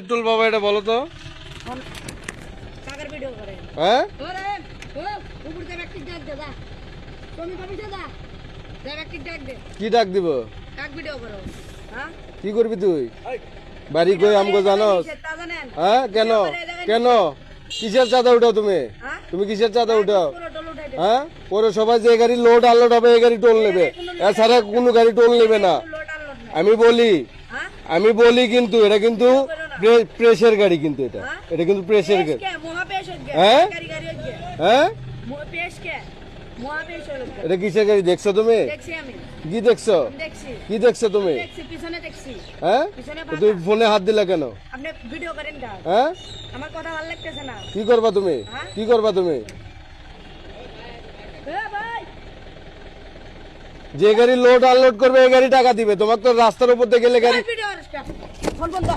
টুল বাবা এটা বলো তো। কাকার ভিডিও করে হ্যাঁ ওরে ও উপর থেকে ব্যক্তি ডাক দে দা তুমি কবি দা দা ব্যক্তি ডাক দে কি ডাক দিব? কাক ভিডিও করো হ্যাঁ কি করবি তুই? বাড়ি কই আমগো জানোস? সেটা জানেন হ্যাঁ কেন কেন কিসের চাঁদা উঠাও তুমি? হ্যাঁ তুমি কিসের চাঁদা উঠাও? পুরো টোল উঠাই দে হ্যাঁ পরে সবাই যে গাড়ি লোড আনলোড হবে এই গাড়ি টোল নেবে, এছাড়া কোনো গাড়ি টোল নেবে না। লোড আনলোড না হ্যাঁ আমি বলি কিন্তু এটা কিন্তু প্রেসের গাড়ি, কিন্তু এটা কিন্তু প্রেসের গাড়ি। কে মহাপেশ হচ্ছে হ্যাঁ? গাড়ি গাড়ি হচ্ছে হ্যাঁ মহাপেশ কে মহাপেশ হচ্ছে এটা কিসের গাড়ি দেখছো তুমি? দেখছি আমি কি দেখছো? দেখছি কি দেখছো তুমি? দেখছি পিছনে দেখছি হ্যাঁ পিছনে তো তুমি ফোনে হাত দিলা কেন? আপনি ভিডিও করেন না হ্যাঁ আমার কথা ভালো লাগতেছে না কি করবা তুমি? হ্যাঁ? কি করবা তুমি? এ ভাই যে গাড়ি লোড আনলোড করবে এই গাড়ি টাকা দিবে, তোমার তো রাস্তার উপর দিয়ে গেলে গাড়ি ভিডিও ফোন বন্ধ